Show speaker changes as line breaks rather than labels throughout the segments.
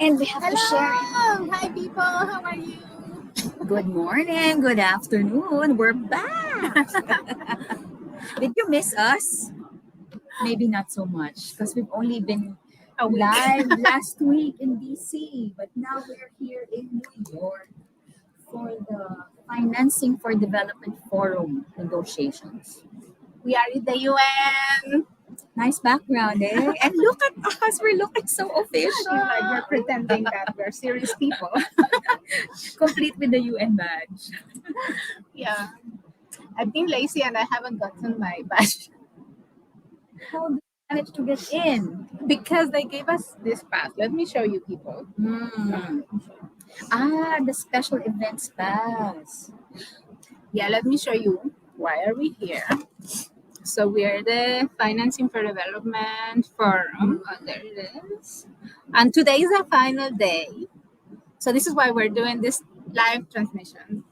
And we have to share.
Hello! Hi, people. How are you?
Good morning, good afternoon. We're back. Did you miss us? Maybe not so much because we've only been
A week.
live last week in DC, but now we're here in New York for the Financing for Development Forum negotiations.
We are in the UN.
Nice background, eh? And look at us, we're looking so official.
Like we're pretending that we're serious people.
Complete with the UN badge.
Yeah. I've been lazy and I haven't gotten my badge
How did you manage to get in?
because they gave us this pass. Let me show you, people.
The special events pass.
Yeah, let me show you. Why are we here? So we're the Financing for Development Forum. Oh, there it is. And today is the final day. So this is why we're doing this live transmission.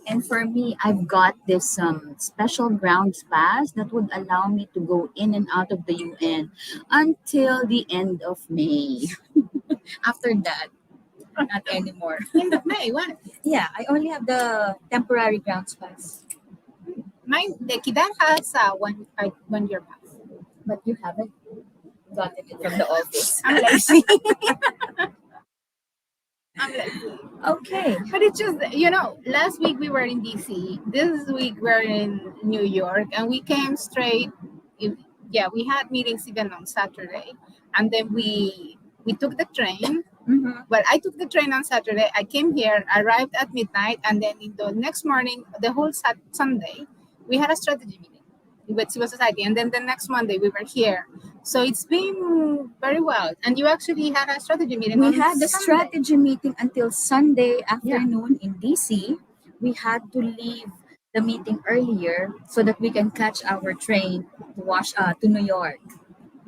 And for me, I've got this special grounds pass that would allow me to go in and out of the UN until the end of May. After that, not anymore.
End of May, what?
Yeah, I only have the temporary grounds pass.
Mine, the Kidan has a 1 year pass.
But you haven't gotten it from the office.
I'm lazy. I'm lazy.
Okay.
But it's just, last week we were in DC. This week we're in New York. And we came straight. We had meetings even on Saturday. And then we took the train.
Mm-hmm.
Well, I took the train on Saturday. I came here, arrived at midnight. And then in the next morning, the whole Sunday, we had a strategy meeting with civil society. And then the next Monday, we were here. So it's been very well. And you actually had a strategy meeting.
We
on
had the
Sunday.
strategy meeting until Sunday afternoon in DC. We had to leave the meeting earlier so that we can catch our train to New York.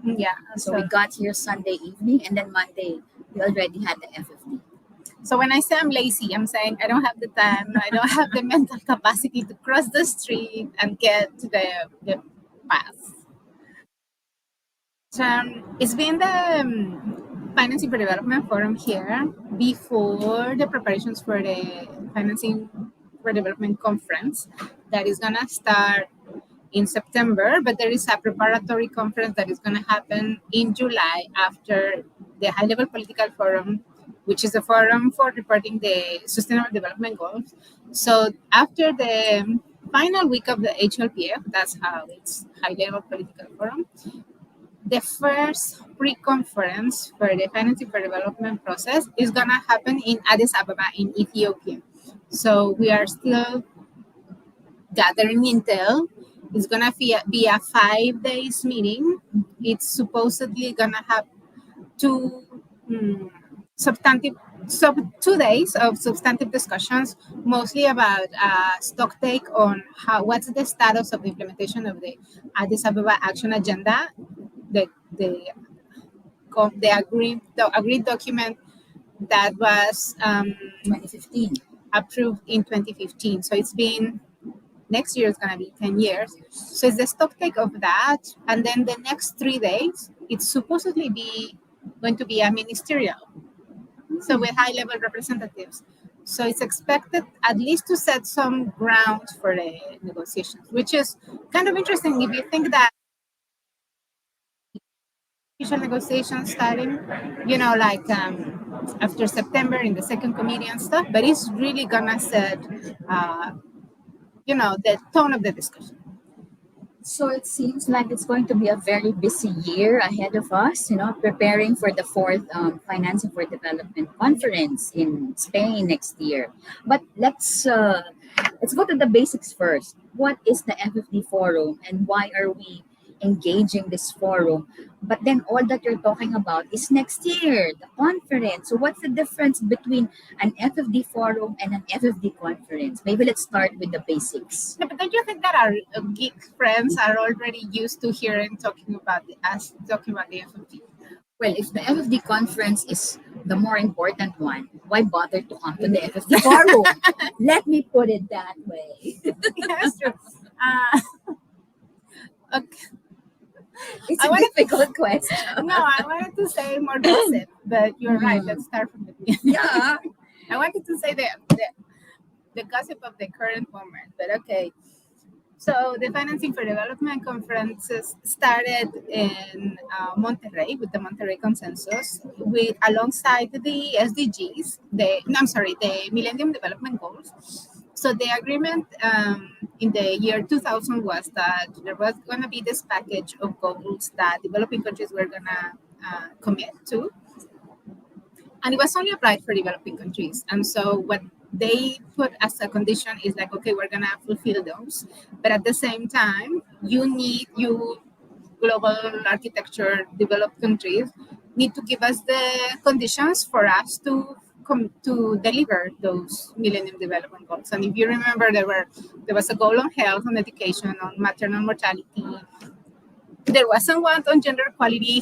Yeah.
So we got here Sunday evening, and then Monday we already had the FfD.
So when I say I'm lazy, I'm saying I don't have the time, I don't have the mental capacity to cross the street and get to the pass. So it's been the Financing for Development Forum here before the preparations for the Financing for Development Conference that is going to start in September, but there is a preparatory conference that is going to happen in July after the High Level Political Forum, which is a forum for reporting the Sustainable Development Goals. So after the final week of the HLPF, that's how it's High Level Political Forum, the first pre-conference for the Financing for Development process is going to happen in Addis Ababa in Ethiopia. So we are still gathering intel. It's going to be a 5 days meeting. It's supposedly going to have two 2 days of substantive discussions, mostly about stock take on what's the status of the implementation of the Addis Ababa Action Agenda, the agreed document that was
2015
approved in 2015. So it's been, next year is going to be 10 years. So it's the stock take of that. And then the next 3 days, it's supposedly going to be a ministerial. So with high level representatives. So it's expected at least to set some ground for the negotiations, which is kind of interesting if you think that negotiations starting, like after September in the second committee and stuff, but it's really gonna set, the tone of the discussion.
So it seems like it's going to be a very busy year ahead of us, preparing for the fourth Financing for Development Conference in Spain next year. But let's go to the basics first. What is the FfD Forum and why are we engaging this forum? But then all that you're talking about is next year, the conference. So what's the difference between an FfD forum and an FfD conference? Maybe let's start with the basics.
No, but don't you think that our geek friends are already used to hearing talking about the FfD?
Well, if the FfD conference is the more important one, why bother to come to the FfD forum? Let me put it that way.
That's true. Okay.
It's
I
a
wanted
difficult question.
no, I wanted to say more gossip, but you're right. Let's start from the beginning.
Yeah.
I wanted to say the gossip of the current moment, but okay. So the Financing for Development conferences started in Monterrey with the Monterrey Consensus, with alongside the SDGs, the Millennium Development Goals. So the agreement in the year 2000 was that there was going to be this package of goals that developing countries were going to commit to, and it was only applied for developing countries. And so what they put as a condition is like, okay, we're gonna fulfill those, but at the same time, you global architecture developed countries need to give us the conditions for us to come to deliver those Millennium Development Goals. And if you remember, there was a goal on health, on education, on maternal mortality. There wasn't one on gender equality,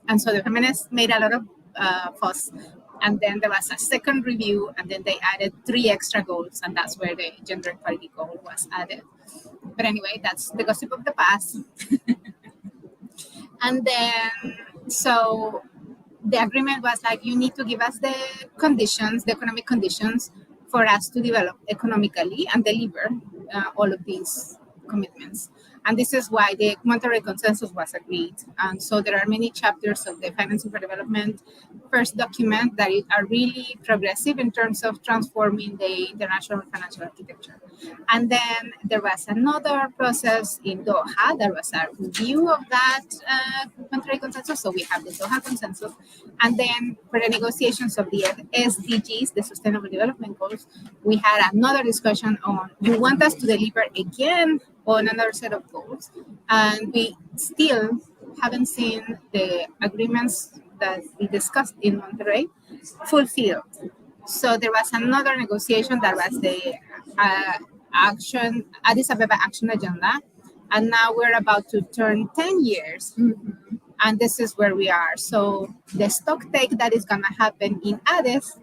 and so the feminists made a lot of fuss. And then there was a second review, and then they added 3 extra goals, and that's where the gender equality goal was added. But anyway, that's the gossip of the past. And then, so the agreement was like, you need to give us the conditions, the economic conditions for us to develop economically and deliver all of these commitments. And this is why the Monterrey Consensus was agreed. And so there are many chapters of the Financing for Development first document that are really progressive in terms of transforming the international financial architecture. And then there was another process in Doha. There was a review of that Monterrey Consensus. So we have the Doha Consensus. And then for the negotiations of the SDGs, the Sustainable Development Goals, we had another discussion on, you want us to deliver again on another set of goals. And we still haven't seen the agreements that we discussed in Monterrey fulfilled. So there was another negotiation that was the Addis Ababa Action Agenda. And now we're about to turn 10 years.
Mm-hmm.
And this is where we are. So the stock take that is going to happen in Addis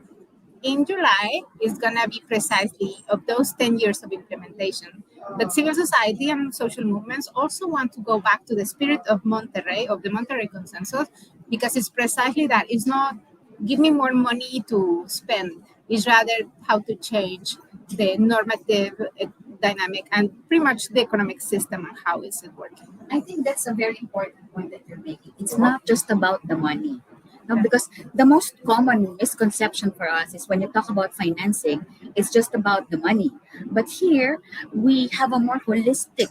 in July is going to be precisely of those 10 years of implementation. But civil society and social movements also want to go back to the spirit of Monterrey, of the Monterrey Consensus, because it's precisely that. It's not give me more money to spend. It's rather how to change the normative dynamic and pretty much the economic system and how is it working.
I think that's a very important point that you're making. It's not just about the money. No, because the most common misconception for us is when you talk about financing, it's just about the money. But here we have a more holistic,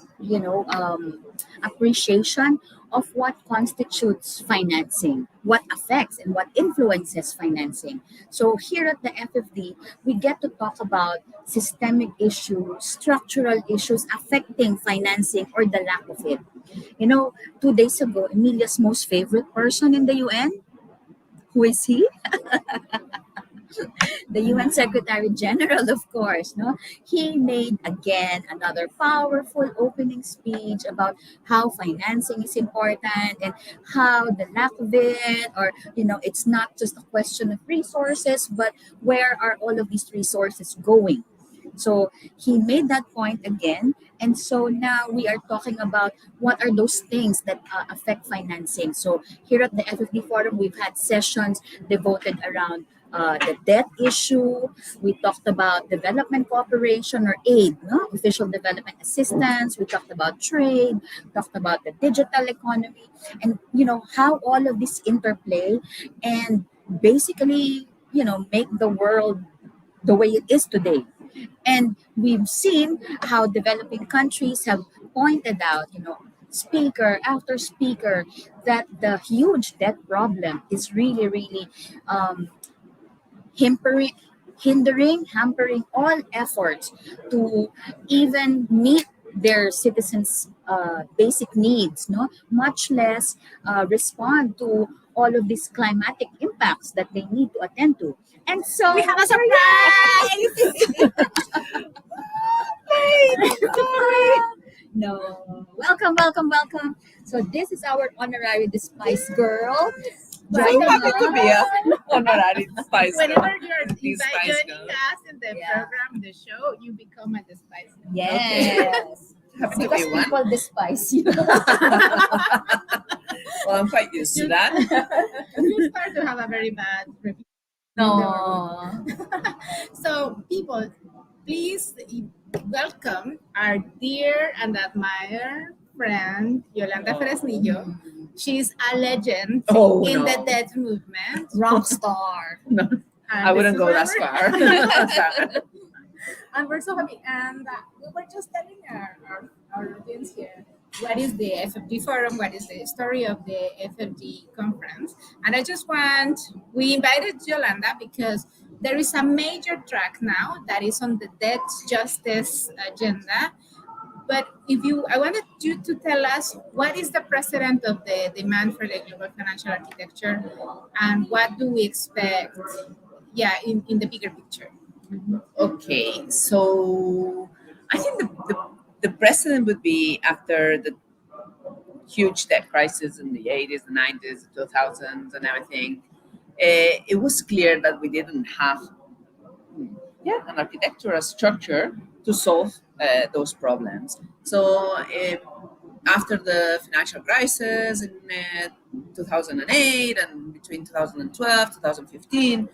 appreciation of what constitutes financing, what affects and what influences financing. So here at the FFD, we get to talk about systemic issues, structural issues affecting financing or the lack of it. 2 days ago, Emilia's most favorite person in the UN, who is he? The UN Secretary General, of course. No, he made again another powerful opening speech about how financing is important and how the lack of it, or it's not just a question of resources, but where are all of these resources going? So he made that point again. And so now we are talking about what are those things that affect financing. So here at the FFD Forum, we've had sessions devoted around the debt issue. We talked about development cooperation or aid, no? Official development assistance. We talked about trade, talked about the digital economy, and how all of this interplay and basically make the world the way it is today. And we've seen how developing countries have pointed out, speaker after speaker, that the huge debt problem is really, really hampering, hampering all efforts to even meet their citizens' basic needs, no, much less respond to all of these climatic impacts that they need to attend to. And so
We have a surprise!
No, welcome, welcome, welcome. So this is our honorary Despise girl.
So
joining
happy to be
us.
a honorary Despise
Whenever
girl.
you're
Despise
joining
girl.
us in the
Yeah.
program, the show, you become a Despise.
Yes.
happen to be
Because
one.
people despise you.
Well, I'm quite used to that.
You start to have a very bad reputation.
No.
So, people, please welcome our dear and admired friend Iolanda Fresnillo. She's a legend
Oh,
in the
no.
death movement.
Rock star.
No,
And
I
this
wouldn't
is
go
why
that
we're-
far.
And we're so happy. And we were just telling our audience here what is the FFD forum, what is the story of the FFD conference. And I just want, we invited Yolanda because there is a major track now that is on the debt justice agenda. But if you, I wanted you to tell us what is the precedent of the demand for the global financial architecture and what do we expect, yeah, in the bigger picture.
Okay, so I think the precedent would be after the huge debt crisis in the 80s, the 90s, the 2000s, and everything. It was clear that we didn't have an architectural structure to solve those problems. So after the financial crisis in 2008 and between 2012 2015,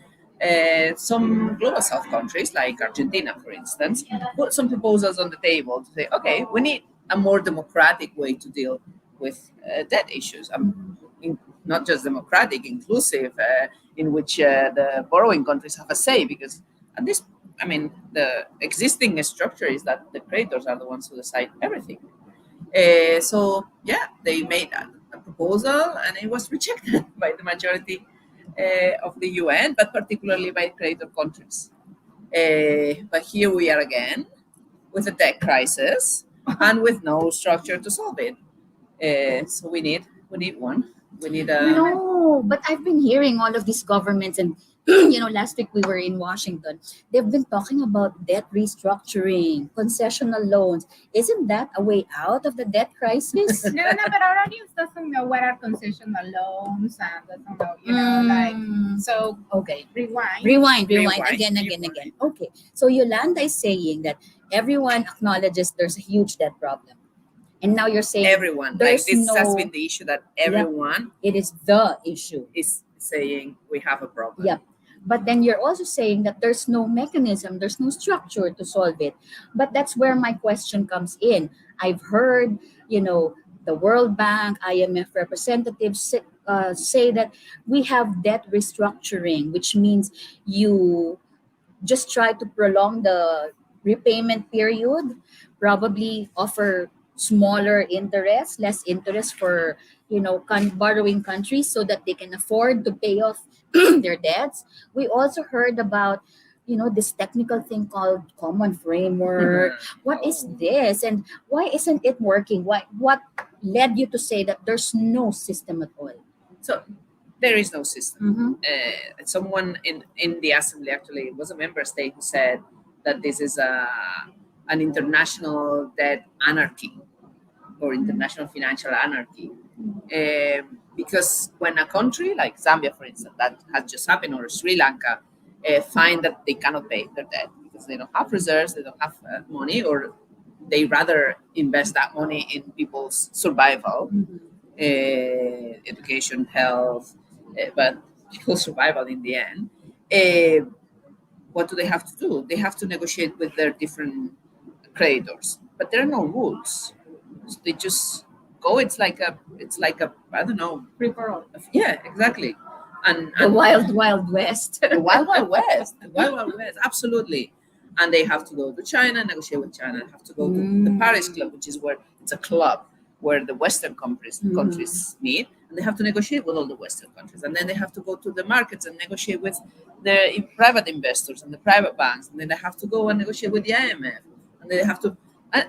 some global south countries like Argentina, for instance, put some proposals on the table to say, okay, we need a more democratic way to deal with debt issues. Not just democratic, inclusive, in which the borrowing countries have a say, because at this, I mean, the existing structure is that the creditors are the ones who decide everything. So yeah, they made a proposal and it was rejected by the majority of the UN, but particularly by creditor countries. But here we are again with a debt crisis and with no structure to solve it. So we need one. We need a
No, but I've been hearing all of these governments, and last week we were in Washington. They've been talking about debt restructuring, concessional loans. Isn't that a way out of the debt crisis?
No, no, but our audience doesn't know what are concessional loans and doesn't know,
Mm.
so
Okay.
rewind.
Rewind,
Rewind,
again,
rewind.
again. Okay. So Yolanda is saying that everyone acknowledges there's a huge debt problem. And now you're saying
everyone. Like
there's
this has
no,
been the issue that everyone
it is the issue.
is saying we have a problem.
Yep. But then you're also saying that there's no mechanism, there's no structure to solve it. But that's where my question comes in. I've heard, the World Bank, IMF representatives say that we have debt restructuring, which means you just try to prolong the repayment period, probably offer smaller interest, less interest for borrowing countries so that they can afford to pay off their debts. We also heard about this technical thing called common framework. What is this, and why isn't it working? What led you to say that there's no system at all?
So there is no system.
Mm-hmm.
Someone in the assembly, actually, it was a member state who said that this is an international debt anarchy or international financial anarchy. Because when a country like Zambia, for instance, that has just happened, or Sri Lanka, find that they cannot pay their debt because they don't have reserves, they don't have money, or they rather invest that money in people's survival, education, health, but people's survival in the end. What do they have to do? They have to negotiate with their different creditors, but there are no rules. So they just go. It's like a I don't know.
Free for all.
Yeah, exactly. And,
The
and
wild west.
the Wild Wild West. The Wild Wild West, absolutely. And they have to go to China, negotiate with China. They have to go to the Paris Club, which is where it's a club where the Western countries meet, and they have to negotiate with all the Western countries. And then they have to go to the markets and negotiate with the private investors and the private banks. And then they have to go and negotiate with the IMF. And they have to. And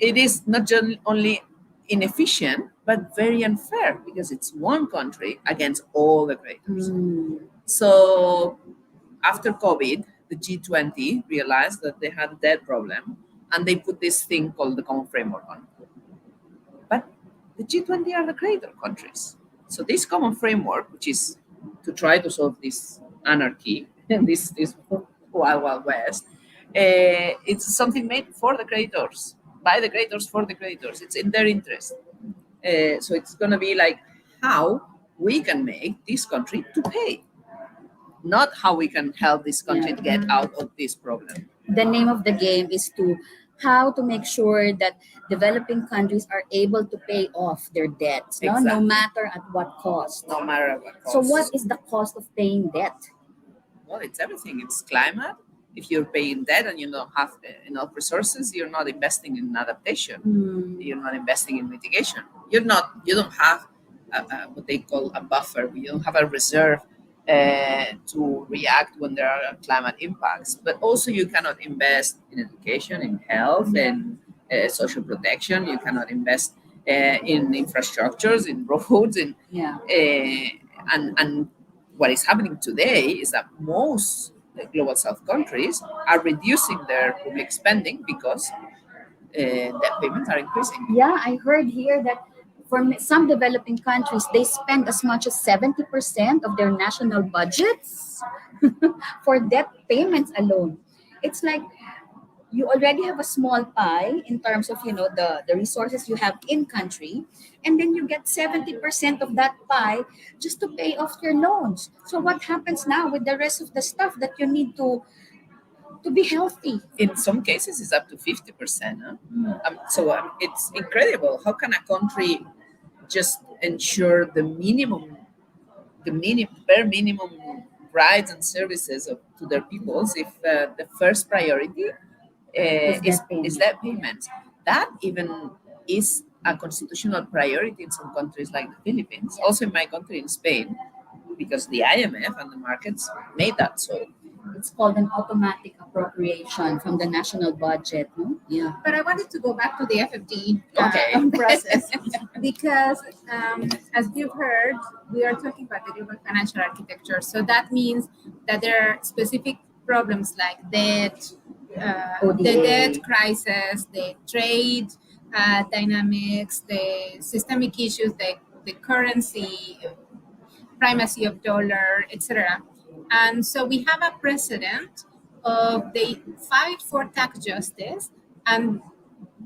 it is not just only inefficient, but very unfair because it's one country against all the creditors. So after COVID, the G20 realized that they had a debt problem and they put this thing called the Common Framework on. But the G20 are the creditor countries. So this Common Framework, which is to try to solve this anarchy and this wild, wild west, it's something made for the creditors. by the creditors for the creditors. It's in their interest. So it's going to be like how we can make this country to pay, not how we can help this country
Yeah.
get out of this problem.
The name of the game is to how to make sure that developing countries are able to pay off their debts, no
Exactly.
matter at what cost.
No matter what cost.
So what is the cost of paying debt?
Well, it's everything. It's climate. If you're paying debt and you don't have enough resources, you're not investing in adaptation. You're not investing in mitigation. You're not. You don't have what they call a buffer. You don't have a reserve to react when there are climate impacts. But also, you cannot invest in education, in health, in social protection. You cannot invest in infrastructures, in roads, in
Yeah.
and what is happening today is that most global south countries are reducing their public spending because debt payments are increasing.
Yeah, I heard here that for some developing countries, they spend as much as 70% of their national budgets for debt payments alone. It's like you already have a small pie in terms of the resources you have in country, and then you get 70% of that pie just to pay off your loans. So what happens now with the rest of the stuff that you need to be healthy?
In some cases, it's up to 50%. Huh? So it's incredible. How can a country just ensure the bare minimum rights and services to their peoples if the first priority is debt payments? That even is a constitutional priority in some countries like the Philippines, also in my country, in Spain, because the IMF and the markets made that so.
It's called an automatic appropriation from the national budget. No? Yeah.
But I wanted to go back to the FFD
Okay.
process because, as you've heard, we are talking about the global financial architecture. So that means that there are specific problems like debt,
ODA.
the debt crisis, the trade dynamics, the systemic issues, the currency, primacy of dollar, etc. And so we have a precedent of the fight for tax justice, and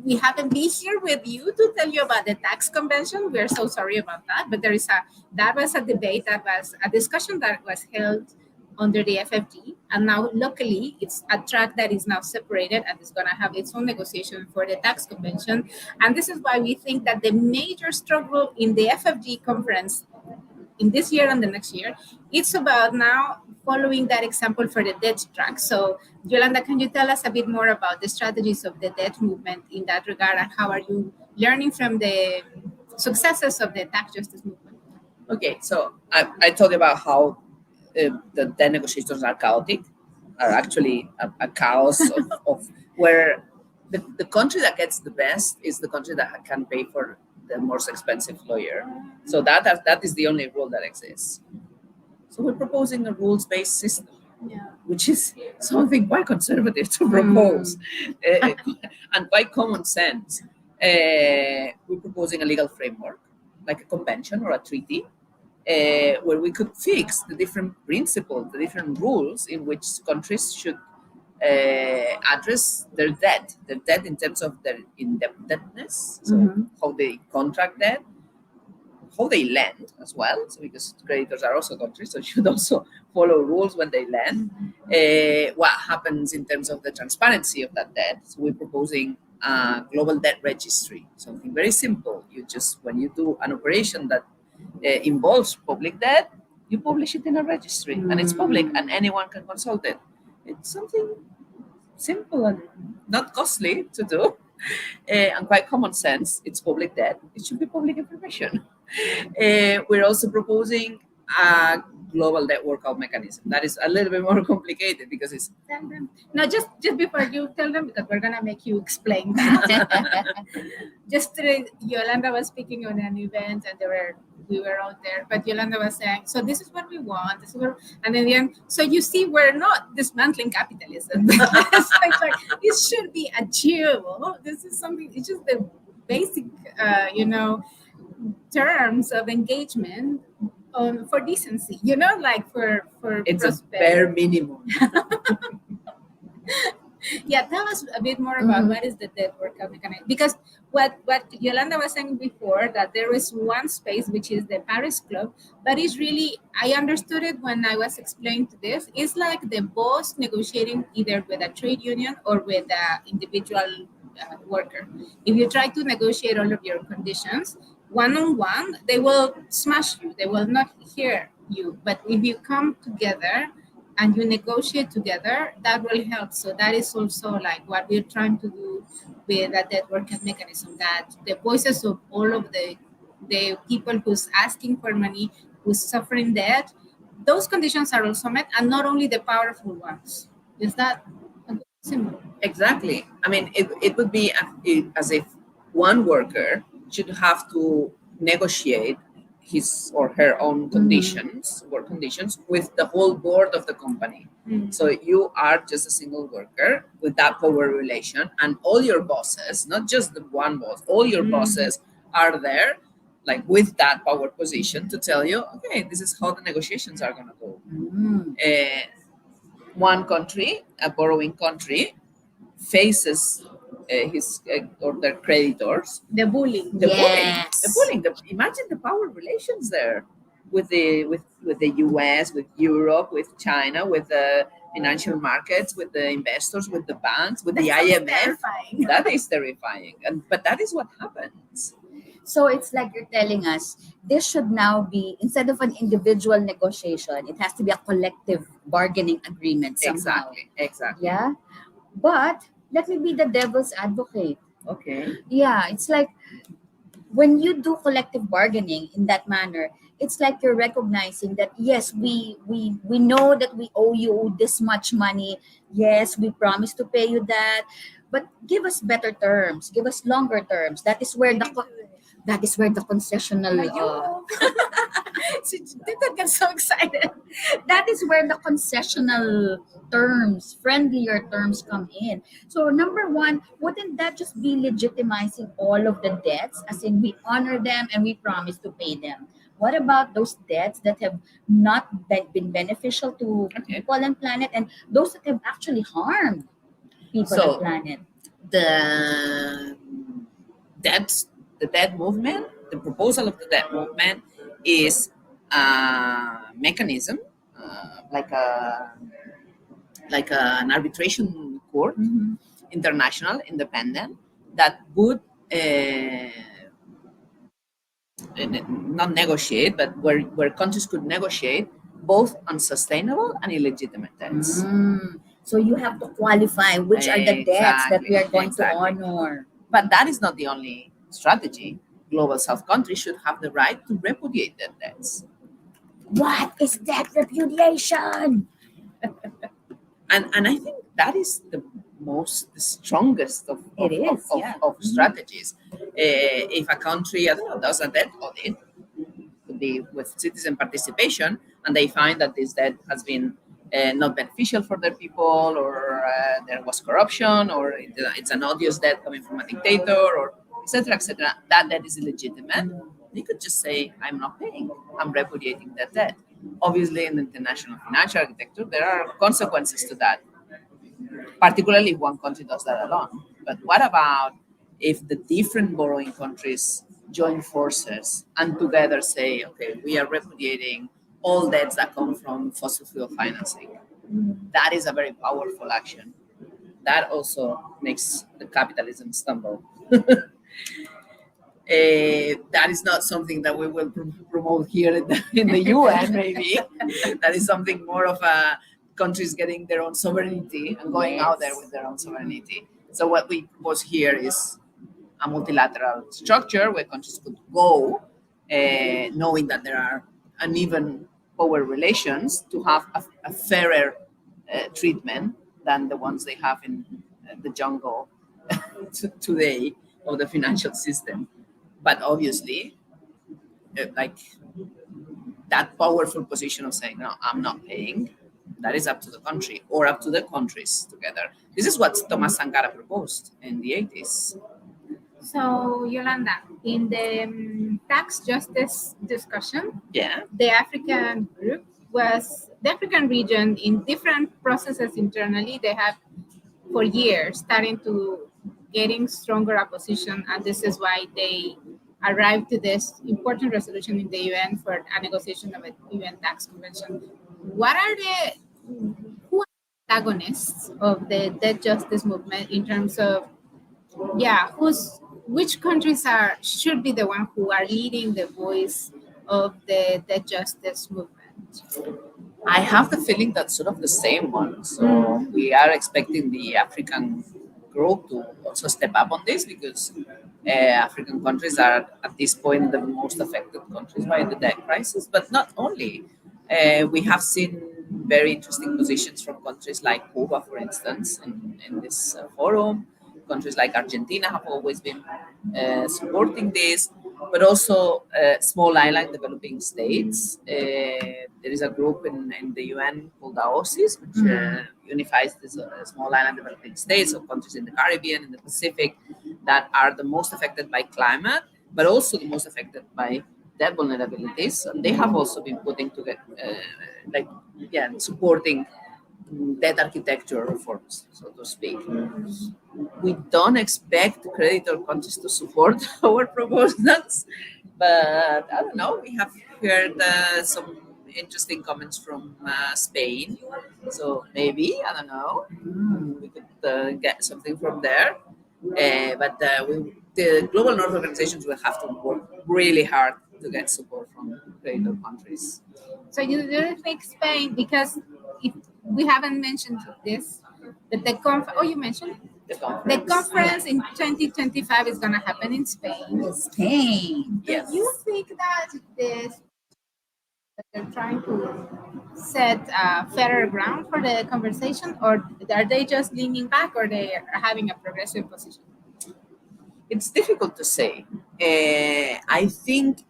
we haven't been here with you to tell you about the tax convention. We're so sorry about that, but that was a debate, that was a discussion that was held under the FFD, and now luckily it's a track that is now separated and is going to have its own negotiation for the tax convention. And this is why we think that the major struggle in the FFD conference in this year and the next year, it's about now following that example for the debt track. So, Yolanda, can you tell us a bit more about the strategies of the debt movement in that regard, and how are you learning from the successes of the tax justice movement?
Okay, so I told you about how the debt negotiations are chaotic, are actually a chaos of where the country that gets the best is the country that can pay for the most expensive lawyer. So that is the only rule that exists. So we're proposing a rules-based system, which is something quite conservative to propose, and quite common sense. We're proposing a legal framework, like a convention or a treaty, where we could fix the different principles, the different rules in which countries should address their debt in terms of their indebtedness, so how they contract debt, how they lend as well. So because creditors are also countries, so should also follow rules when they lend. What happens in terms of the transparency of that debt? So we're proposing a global debt registry, something very simple. You just, when you do an operation that involves public debt, you publish it in a registry, and it's public, and anyone can consult it. It's something simple and not costly to do, and quite common sense. It's public debt. It should be public information. We're also proposing a global debt workout mechanism. That is a little bit more complicated because it's...
Tell them. No, just before you tell them, because we're going to make you explain that. Just today, Iolanda was speaking on an event, and we were out there, but Iolanda was saying, so this is what we want, and in the end, so you see, we're not dismantling capitalism. It's like, it should be achievable. This is something, it's just the basic, terms of engagement for decency, like for
It's
prosperity.
a bare minimum.
Yeah, tell us a bit more about
Mhm.
what is the debt workout mechanism, because what Yolanda was saying before, that there is one space which is the Paris Club, but it's really, I understood it when I was explaining to this, it's like the boss negotiating either with a trade union or with an individual worker. If you try to negotiate all of your conditions one on one, they will smash you, they will not hear you, but if you come together and you negotiate together, that will help. So that is also like what we're trying to do with that networking mechanism, that the voices of all of the people who's asking for money, who's suffering debt, those conditions are also met, and not only the powerful ones. Is that a good symbol?
Exactly. I mean, it would be as if one worker should have to negotiate his or her own conditions, work conditions, with the whole board of the company. So you are just a single worker with that power relation, and all your bosses, not just the one boss, all your bosses are there, like with that power position to tell you, okay, this is how the negotiations are going to go.
Mm.
One country, a borrowing country, faces his or their creditors,
The bullying.
the bullying, the
Yes.
bullying. Imagine the power relations there with the U.S., with Europe, with China, with the financial markets, with the investors, with the banks, with the
That sounds
IMF.
terrifying.
That is terrifying, but that is what happens.
So it's like you're telling us this should now be, instead of an individual negotiation, it has to be a collective bargaining agreement somehow.
Exactly.
Yeah. But let me be the devil's advocate.
Okay.
Yeah, it's like when you do collective bargaining in that manner, it's like you're recognizing that yes, we know that we owe you this much money. Yes, we promise to pay you that, but give us better terms, give us longer terms. That is where that is where the concessional
That gets so excited.
that is where the concessional terms, friendlier terms come in. So number one, wouldn't that just be legitimizing all of the debts, as in we honor them and we promise to pay them? What about those debts that have not been beneficial to
Okay.
people and planet, and those that have actually harmed people and
So
planet?
the debt, the debt movement, the proposal of the debt movement is a mechanism, like an arbitration court,
Mhm.
international, independent, that would not negotiate, but where countries could negotiate both unsustainable and illegitimate debts.
So you have to qualify which are the debts that we are going to
Exactly.
honor.
But that is not the only strategy. Global South countries should have the right to repudiate their debts.
What is debt repudiation?
And I think that is the strongest
It is, yeah.
of strategies. If a country, I don't know, does a debt audit, could be with citizen participation, and they find that this debt has been not beneficial for their people, or there was corruption, or it's an odious debt coming from a dictator, or etc., etc., that debt is illegitimate. They could just say, "I'm not paying. I'm repudiating that debt." Obviously, in international financial architecture, there are consequences to that, particularly if one country does that alone. But what about if the different borrowing countries join forces and together say, okay, we are repudiating all debts that come from fossil fuel financing? That is a very powerful action. That also makes the capitalism stumble. That is not something that we will promote here in the UN, maybe. That is something more of a countries getting their own sovereignty and going out there with their own sovereignty. So what we propose here is a multilateral structure where countries could go, knowing that there are uneven power relations, to have a fairer treatment than the ones they have in the jungle today of the financial system. But obviously, like that powerful position of saying, no, I'm not paying, that is up to the country or up to the countries together. This is what Thomas Sankara proposed in the 80s.
So, Yolanda, in the tax justice discussion,
Yeah.
the African group was the African region in different processes internally. They have for years, starting to getting stronger opposition, and this is why they arrived to this important resolution in the UN for a negotiation of a UN tax convention. What are the who are the antagonists of the debt justice movement in terms of which countries are should be the one who are leading the voice of the debt justice movement?
I have the feeling that's sort of the same one. So we are expecting the African group to also step up on this because African countries are at this point the most affected countries by the debt crisis. But not only, we have seen very interesting positions from countries like Cuba, for instance, in this forum. Countries like Argentina have always been supporting this, but also small island developing states. There is a group in the UN called AOSIS, which unifies these small island developing states of countries in the Caribbean and the Pacific that are the most affected by climate, but also the most affected by debt vulnerabilities. And they have also been putting together, supporting debt architecture reforms, so to speak. We don't expect creditor countries to support our proposals, but I don't know. We have heard some interesting comments from Spain, so maybe I don't know. We could get something from there. The global north organizations will have to work really hard to get support from creditor countries.
So you do think Spain, because if we haven't mentioned this, that you mentioned the conference in 2025 is going to happen in Spain.
Spain.
Yes.
Do you think that they're trying to set fairer ground for the conversation, or are they just leaning back, or they are having a progressive position?
It's difficult to say. I think,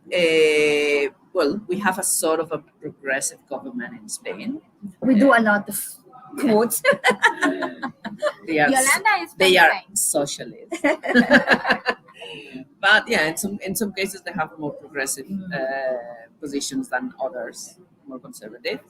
we have a sort of a progressive government in Spain.
We do a lot of quotes.
They are,
Iolanda is
they are
Spain.
socialist. But yeah, in some cases they have more progressive positions than others, more conservative.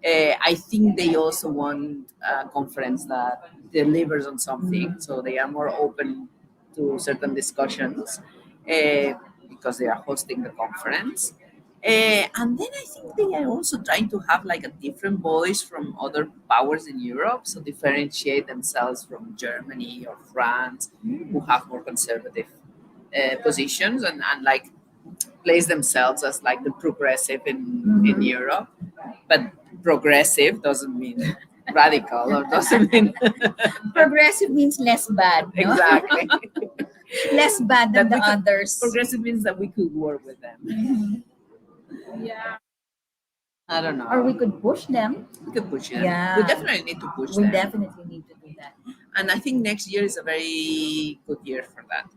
I think they also want a conference that delivers on something, so they are more open to certain discussions because they are hosting the conference. And then I think they are also trying to have like a different voice from other powers in Europe, so differentiate themselves from Germany or France, who have more conservative positions, and like place themselves as like the progressive in Europe. But progressive doesn't mean radical, or doesn't mean
Progressive means less bad. No?
exactly.
Less bad than
That
the others.
Progressive means that we could work with them.
Yeah.
I don't know.
Or we could push them.
We could push them.
Yeah.
We definitely need to push
We
them.
definitely need to do that.
And I think next year is a very good year for that,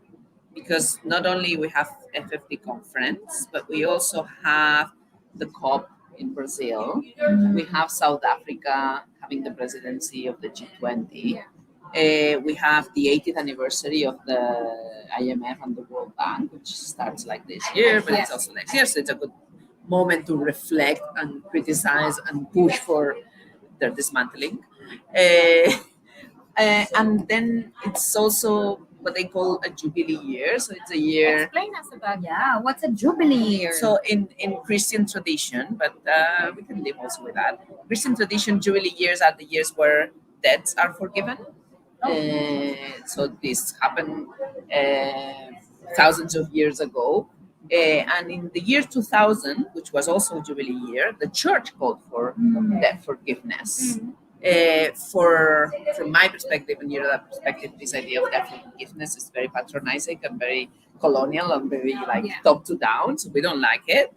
because not only we have FfD conference, but we also have the COP in Brazil. We have South Africa having the presidency of the G20. We have the 80th anniversary of the IMF and the World Bank, which starts like this year, but it's also next year. So it's a good moment to reflect and criticize and push for their dismantling. And then it's also what they call a jubilee year. So it's a year.
Explain us about
Yeah, what's a jubilee year?
So in Christian tradition, but we can live also with that. Christian tradition, jubilee years are the years where debts are forgiven. So this happened thousands of years ago. And in the year 2000, which was also a jubilee year, the church called for debt forgiveness. From my perspective and your perspective, this idea of debt forgiveness is very patronizing and very colonial and very top to down. So we don't like it.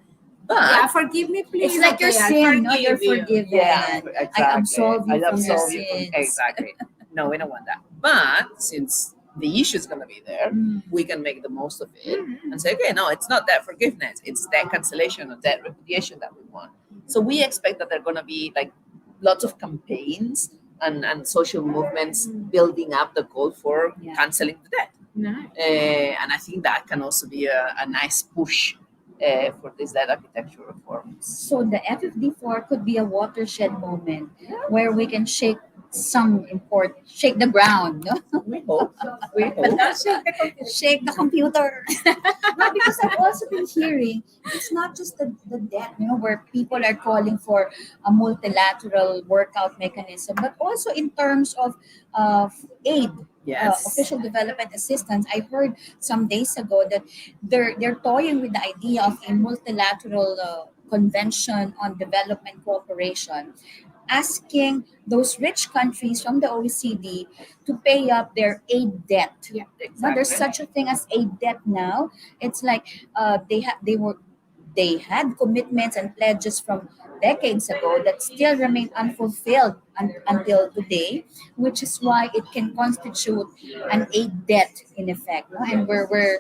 But
forgive me, please.
It's like your sin, no? You're forgiven.
yeah, exactly.
I absolve you from your
absolve you from-
sins.
exactly. No, we don't want that. But since the issue is going to be there, we can make the most of it and say, okay, no, it's not debt forgiveness, it's debt cancellation or debt repudiation that we want. So we expect that there are going to be like lots of campaigns and social movements building up the call for canceling the debt.
Nice.
And I think that can also be a nice push for this debt architecture reforms.
So the FFD4 could be a watershed moment where we can shake some import shake the ground, no?
We hope. We hope.
Shake the computer. No, because I've also been hearing it's not just the debt, where people are calling for a multilateral workout mechanism, but also in terms of aid,
Yes.
official development assistance. I heard some days ago that they're toying with the idea of a multilateral convention on development cooperation, asking those rich countries from the OECD to pay up their aid debt.
Yeah.
Now, there's
Exactly.
such a thing as aid debt now. It's like they had commitments and pledges from decades ago that still remain unfulfilled until today, which is why it can constitute an aid debt in effect. No? And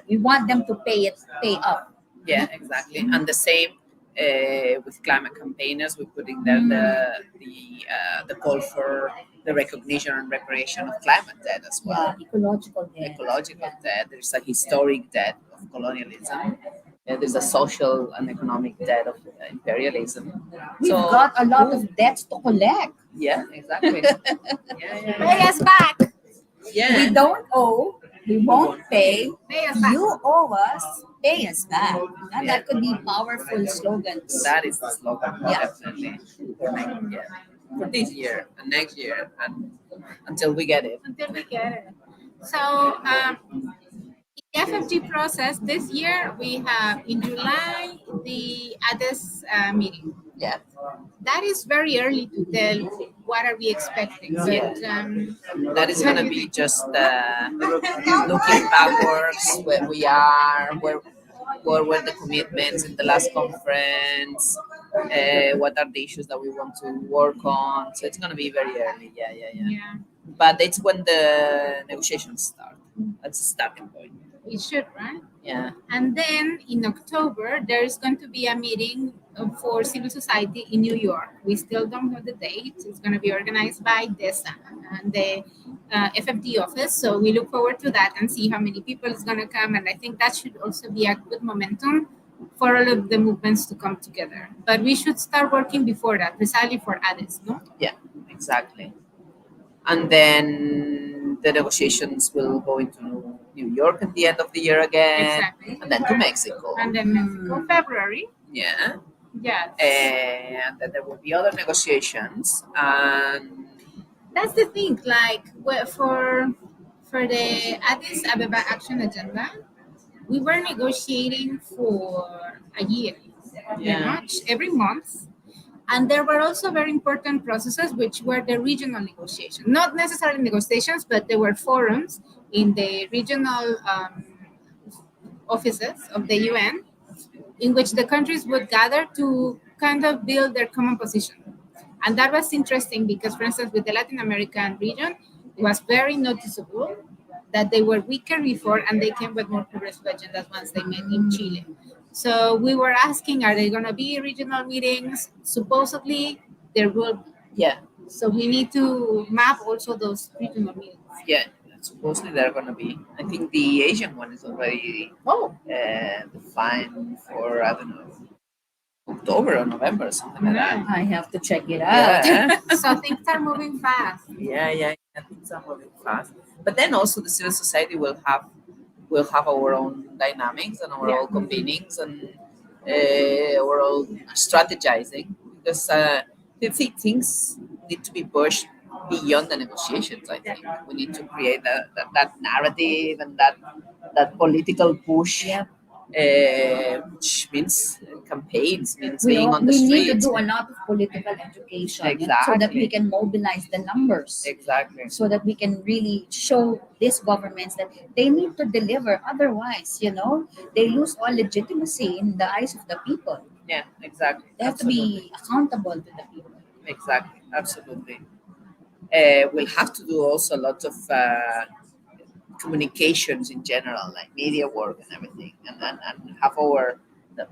we want them to pay up.
Yeah, exactly. And the same with climate campaigners, we put in there the call for the recognition and reparation of climate debt as well.
Yeah, ecological debt.
Ecological debt. There's a historic debt of colonialism. There's a social and economic debt of imperialism.
We've got a lot of debts to collect.
Yeah, exactly.
Pay us back.
Yeah.
We don't owe, we won't pay.
Pay us back.
You owe us, pay us back. And that could be powerful slogans.
That is the slogan,
Yeah.
definitely. For this year and next year and until we get it.
Until we get it. So, the FFG process this year, we have in July the ADES meeting.
Yeah.
That is very early to tell what are we expecting. But,
That is gonna be just looking backwards where we are, where were the commitments in the last conference, what are the issues that we want to work on. So it's gonna be very early.
yeah,
But it's when the negotiations start. That's a starting point.
it should, right?
Yeah.
And then in October, there is going to be a meeting for civil society in New York. We still don't know the date. It's going to be organized by DESA and the FFD office. So we look forward to that and see how many people is going to come. And I think that should also be a good momentum for all of the movements to come together. But we should start working before that, precisely for ADES, no?
Yeah, exactly. And then the negotiations will go into New York at the end of the year again.
Exactly.
And then to Mexico.
And then Mexico, February.
Yeah.
Yes.
And then there will be other negotiations. And
That's the thing. Like for the Addis Ababa Action Agenda, we were negotiating for a year, pretty much every month. And there were also very important processes, which were the regional negotiations. Not necessarily negotiations, but there were forums in the regional offices of the UN in which the countries would gather to kind of build their common position. And that was interesting because, for instance, with the Latin American region, it was very noticeable that they were weaker before and they came with more progressive agendas once they met in Chile. So we were asking, are there going to be regional meetings? Supposedly, there will be.
yeah,
So we need to map also those regional meetings.
yeah. Supposedly they're gonna be. I think the Asian one is already defined for, I don't know, October or November, something like that.
I have to check it out.
Yeah.
So things are moving fast.
Yeah. Things are moving fast. But then also the civil society will have our own dynamics and our own convenings and our own strategizing, because things need to be pushed beyond the negotiations. I think we need to create that narrative and that political push.
Yeah.
Which means campaigns, means
We,
being on the
we need to
streets.
do a lot of political education, so that
Exactly.
we can mobilize the numbers,
Exactly.
so that we can really show these governments that they need to deliver. Otherwise, they lose all legitimacy in the eyes of the people.
Yeah, exactly.
They have to be accountable to the people.
Exactly, absolutely. We'll have to do also a lot of communications in general, like media work and everything, and have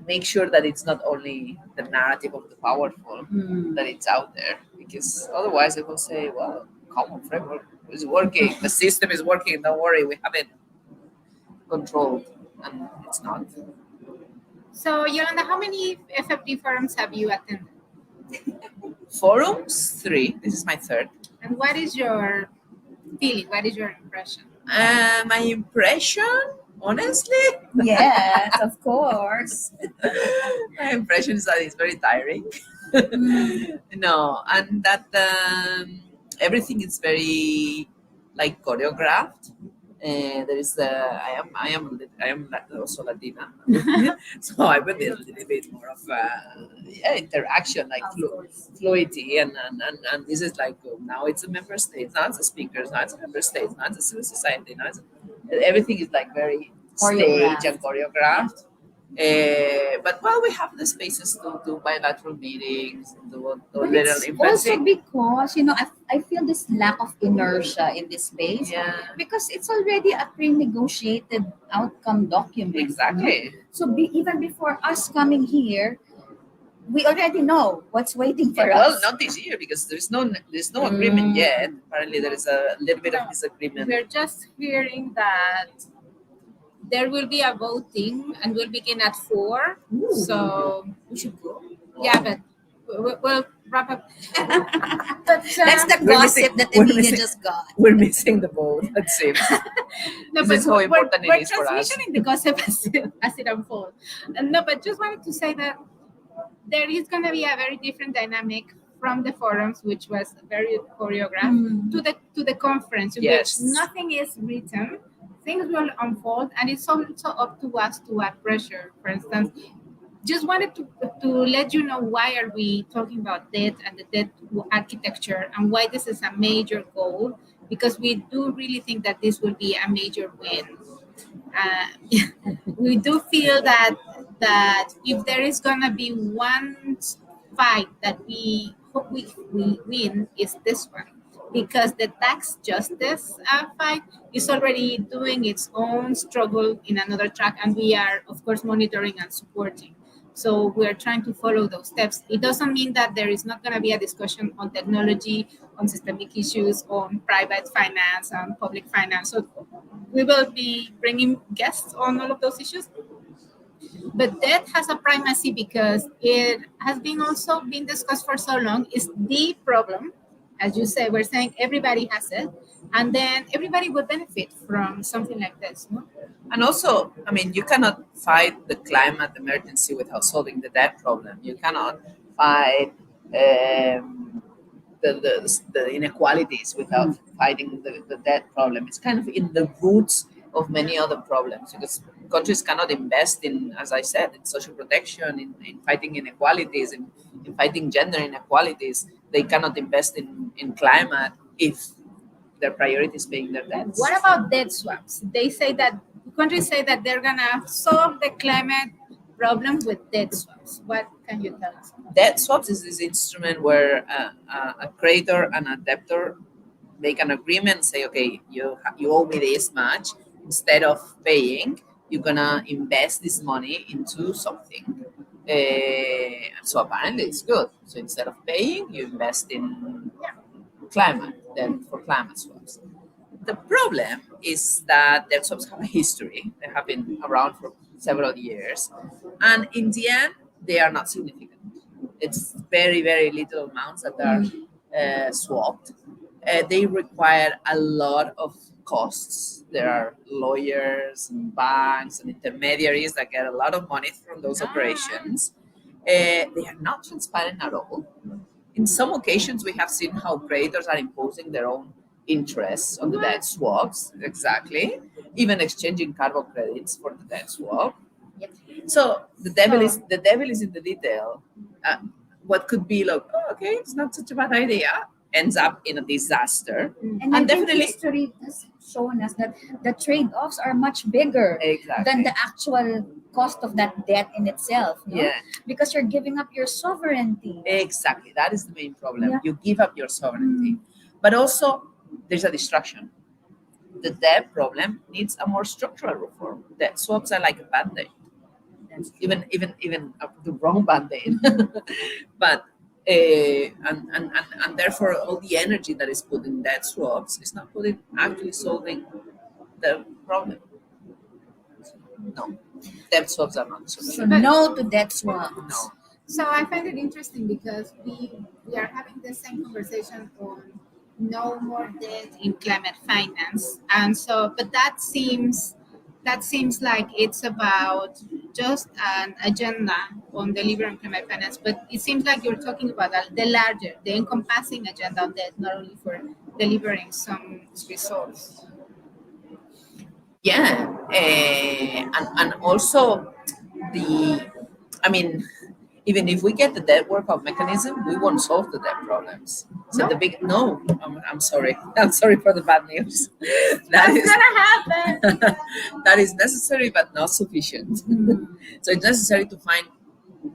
make sure that it's not only the narrative of the powerful that it's out there, because otherwise they will say, well, common framework is working, the system is working, don't worry, we have it controlled, and it's not.
So, Yolanda, how many FFD forums have you attended?
Forums, 3. This is my third.
And what is your feeling? What is your impression?
My impression, honestly,
Yes, of course.
my impression is that it's very tiring.
Mm.
No, and that everything is very like choreographed. There is also Latina, so I would need a little bit more of interaction, like
Of course.
fluidity, and this is like now it's a member state, now it's the speakers, now it's a member state, now it's a civil society, now it's everything is like very staged and choreographed. But well, we have the spaces to do bilateral meetings, do
But
little
it's also
influencing.
because, I feel this lack of inertia in this space
Yeah,
because it's already a pre-negotiated outcome document.
exactly.
So even before us coming here, we already know what's waiting for
Well,
us.
not this year because there's no agreement yet. Apparently, there is a little bit of disagreement.
We're just hearing that there will be a voting and we'll begin at 4.
Ooh.
So,
We should go.
yeah, but we'll wrap up. But,
That's the
We're
gossip
missing-
that
we're
Emilia
missing-
just got.
We're missing the boat. It seems.
no,
This
but
is how important it
we're
is for us.
transmissioning the gossip as it unfolds. No, but just wanted to say that there is going to be a very different dynamic from the forums, which was very choreographed,
Mm.
to the conference, in
Yes.
which nothing is written. Things will unfold, and it's also up to us to add pressure. For instance, just wanted to let you know why are we talking about debt and the debt architecture and why this is a major goal, because we do really think that this will be a major win. We do feel that if there is gonna be one fight that we hope we win, is this one, because the tax justice fight is already doing its own struggle in another track, and we are of course monitoring and supporting. So we are trying to follow those steps. It doesn't mean that there is not going to be a discussion on technology, on systemic issues, on private finance and public finance. So we will be bringing guests on all of those issues. But that has a primacy because it has been also been discussed for so long. Is the problem, as you say, we're saying everybody has it, and then everybody would benefit from something like this, no?
And also, I mean, you cannot fight the climate emergency without solving the debt problem. You cannot fight the inequalities without fighting the debt problem. It's kind of in the roots of many other problems because countries cannot invest in, as I said, in social protection, in fighting inequalities, in fighting gender inequalities. They cannot invest in climate if their priority is paying their debts.
What about debt swaps? They say that countries say that they're gonna solve the climate problem with debt swaps. What can you tell us?
Debt swaps is this instrument where a creditor and a debtor make an agreement, say, okay, you owe me this much. Instead of paying, you're gonna invest this money into something. So apparently it's good. So instead of paying, you invest in climate, then for climate swaps. The problem is that debt swaps have a history. They have been around for several years, and in the end, they are not significant. It's very, very little amounts that are swapped. They require a lot of costs. There are lawyers and banks and intermediaries that get a lot of money from those operations. They are not transparent at all. In some occasions, we have seen how creditors are imposing their own interests on the debt swaps, exactly, even exchanging carbon credits for the debt swap.
Yep.
So the devil is in the detail. What could be like, oh, okay, it's not such a bad idea, ends up in a disaster.
And I think history has shown us that the trade-offs are much bigger
Exactly.
than the actual cost of that debt in itself. No?
Yeah,
Because you're giving up your sovereignty.
exactly. That is the main problem.
Yeah.
You give up your sovereignty, but also there's a distraction. The debt problem needs a more structural reform. Debt swaps are like a band-aid. Even the wrong band-aid. But and therefore all the energy that is put in debt swaps is not put in actually solving the problem. No, debt swaps are not the
So
solution.
no to debt swaps.
No.
So I find it interesting because we are having the same conversation on no more debt in climate finance, and so but that seems like it's about just an agenda on delivering climate finance, but it seems like you're talking about the larger, the encompassing agenda on debt, not only for delivering some results.
Yeah, and also the, I mean, even if we get the debt workout mechanism, we won't solve the debt problems. So
No,
the big no, I'm sorry, I'm sorry for the bad news. That
what's
is
gonna happen?
that is necessary but not sufficient. So it's necessary to find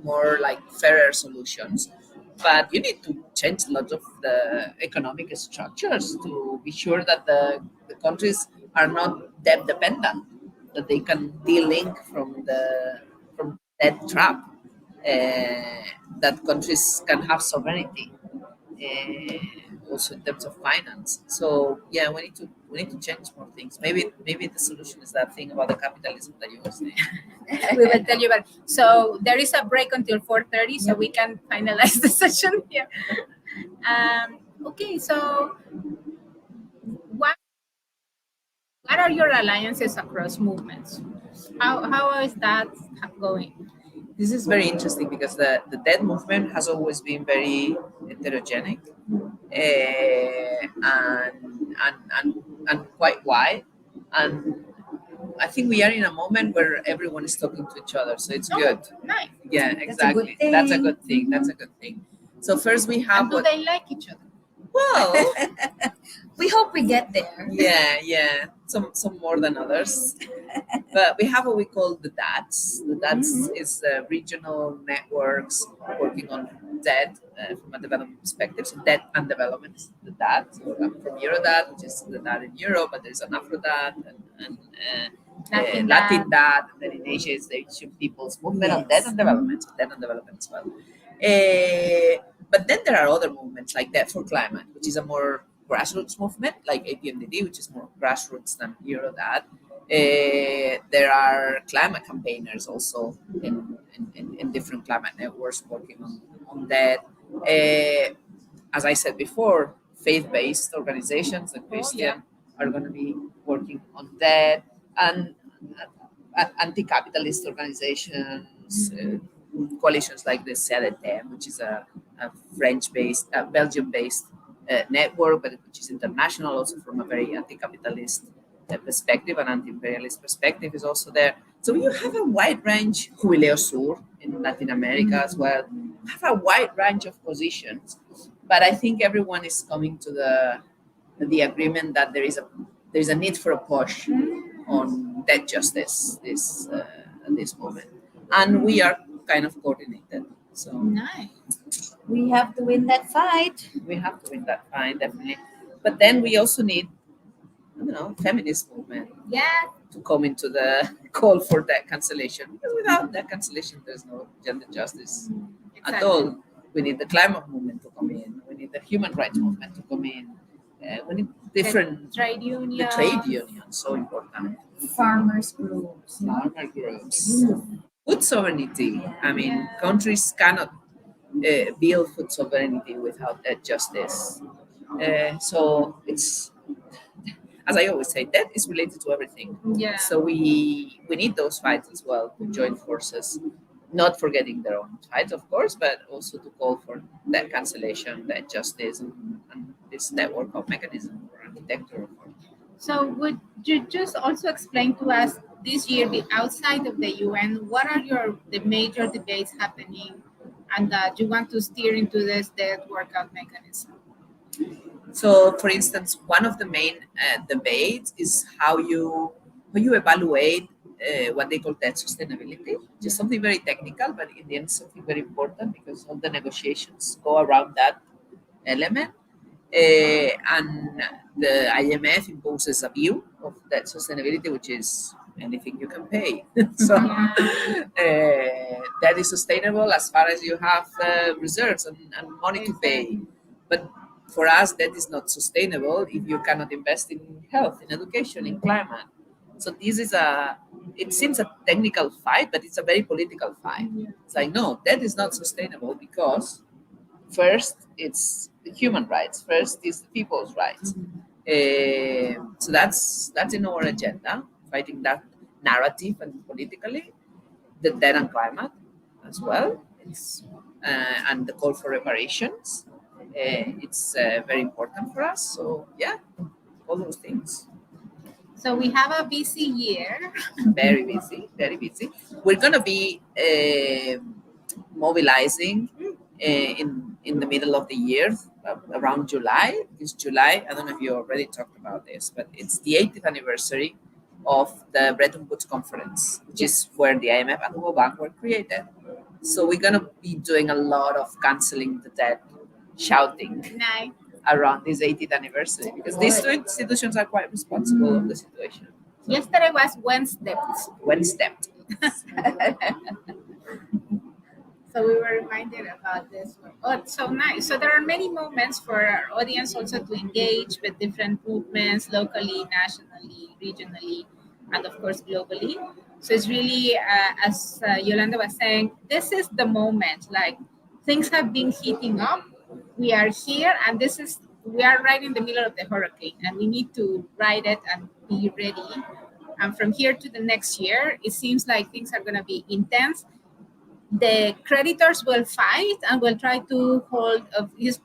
more like fairer solutions, but you need to change a lot of the economic structures to be sure that the countries are not debt dependent, that they can de-link from debt trap, that countries can have sovereignty, also in terms of finance. So yeah, we need to change more things. Maybe the solution is that thing about the capitalism that you were saying.
We will tell you about. So there is a break until 4:30, so we can finalize the session here. Okay, so what what are your alliances across movements? How is that going?
This is very interesting because the dead movement has always been very heterogenic, and quite wide. And I think we are in a moment where everyone is talking to each other, so it's good.
Nice.
Yeah,
That's a good
exactly. That's a
thing.
good thing. That's a good thing. So first we have
And do
what?
they like each other?
Well,
We hope we get there.
yeah. Some more than others. But we have what we call the DATs. The DATs is regional networks working on debt from a development perspective. So debt and development is the DAT. So I'm from Eurodat, which is the DAT in Europe, but there's an Afro-DAT and Latin DAT. And then in Asia is the Asian People's Movement on Debt
Yes.
and Development. So debt and development as well. But then there are other movements like Debt for Climate, which is a more grassroots movement, like APMDD, which is more grassroots than Eurodat. There are climate campaigners also in different climate networks working on that. As I said before, faith-based organizations like Christian are going to be working on that, and anti-capitalist organizations, coalitions like the CDTM, which is a French-based, Belgium-based network, but which is international, also from a very anti-capitalist perspective, and anti-imperialist perspective is also there. So you have a wide range, Jubileo Sur in Latin America as well, have a wide range of positions, but I think everyone is coming to the agreement that there is a need for a push on debt justice this moment, and we are kind of coordinated. So
Nice.
We have to win that fight.
we have to win that fight definitely, but then we also need, I don't know, feminist movement
Yeah.
to come into the call for debt cancellation, because without debt cancellation there's no gender justice at all. We need the climate movement to come in. We need the human rights movement to come in. We need different,
Trade union.
the trade union, so important.
Farmers groups.
Farmer groups. Food sovereignty. I mean, countries cannot build food sovereignty without that justice. So it's, as I always say, that is related to everything.
Yeah.
So we need those fights as well to join forces, not forgetting their own fights, of course, but also to call for that cancellation, that justice, and this network of mechanism or architecture reform.
So would you just also explain to us this year, outside of the UN, what are the major debates happening, and that you want to steer into this debt workout mechanism?
So, for instance, one of the main debates is how you evaluate what they call debt sustainability, which is something very technical, but in the end, something very important because all the negotiations go around that element. And the IMF imposes a view of that sustainability, which is anything you can pay. So that is sustainable as far as you have reserves and money to pay. But for us, that is not sustainable if you cannot invest in health, in education, in climate. So this is it seems a technical fight, but it's a very political fight. It's like, no, that is not sustainable because first, it's the human rights. First is the people's rights. So that's in our agenda, fighting that narrative and politically, the debt and climate as well. It's and the call for reparations. It's very important for us. So yeah, all those things.
So we have a busy year.
Very busy, very busy. We're gonna be mobilizing in the middle of the year, around July. It's July. I don't know if you already talked about this, but it's the 80th anniversary of the Bretton Woods Conference, which is where the IMF and the World Bank were created. So we're gonna be doing a lot of canceling the debt, shouting
Nice.
around this 80th anniversary because these two institutions are quite responsible of the situation.
Yesterday was Wednesday.
When stepped.
So we were reminded about this. Oh, it's so nice. So there are many moments for our audience also to engage with different movements locally, nationally, regionally, and of course globally. So it's really, as Yolanda was saying, this is the moment. Like things have been heating up. We are here, and we are right in the middle of the hurricane, and we need to ride it and be ready. And from here to the next year, it seems like things are going to be intense. The creditors will fight and will try to hold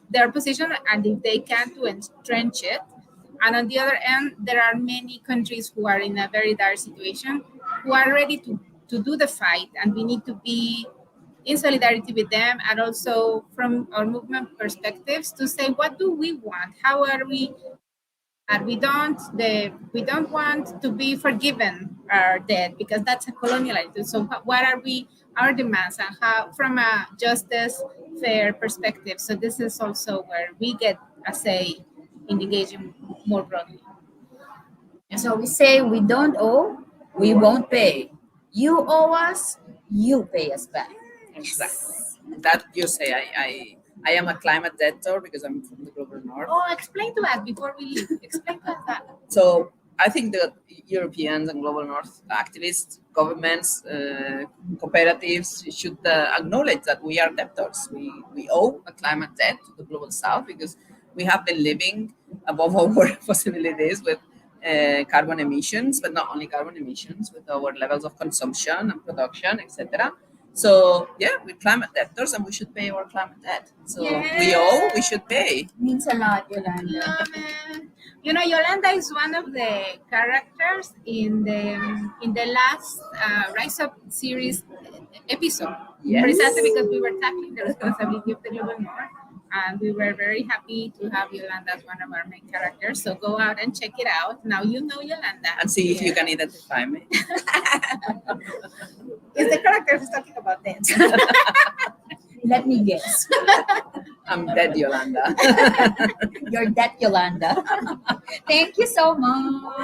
their position, and if they can, to entrench it. And on the other end, there are many countries who are in a very dire situation, who are ready to do the fight, and we need to be in solidarity with them, and also from our movement perspectives to say, what do we want? How are we? And we don't want to be forgiven our debt, because that's a colonial attitude. So what are we, our demands, and how from a justice fair perspective? So this is also where we get a say in engaging more broadly.
So we say we don't owe, we won't pay. You owe us, you pay us back.
Exactly. That you say, I am a climate debtor because I'm from the global north.
Oh, explain to us before we leave. Explain to us that.
So I think the Europeans and global north activists, governments, cooperatives should acknowledge that we are debtors. We owe a climate debt to the global south because we have been living above our possibilities with carbon emissions, but not only carbon emissions, with our levels of consumption and production, etc. So yeah, we're climate debtors and we should pay our climate debt. So we owe, we should pay.
Means a lot, Yolanda.
Love it. You know, Yolanda is one of the characters in the last Rise Up series episode.
Yes.
Precisely because we were tackling the responsibility of the global north, and we were very happy to have Yolanda as one of our main characters. So go out and check it out. Now you know Yolanda.
And see if you can identify me.
Is the character who's talking about that?
Let me guess.
I'm dead, Iolanda.
You're that Yolanda. Thank you so much.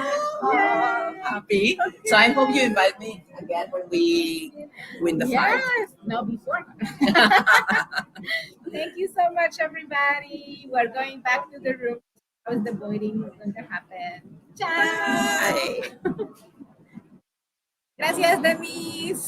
Happy. So I hope you invite me again when we win the fight.
Yes. No, before. Thank you so much, everybody. We're going back to the room. How is the voting going to happen? Ciao.
Bye.
Gracias, Denise.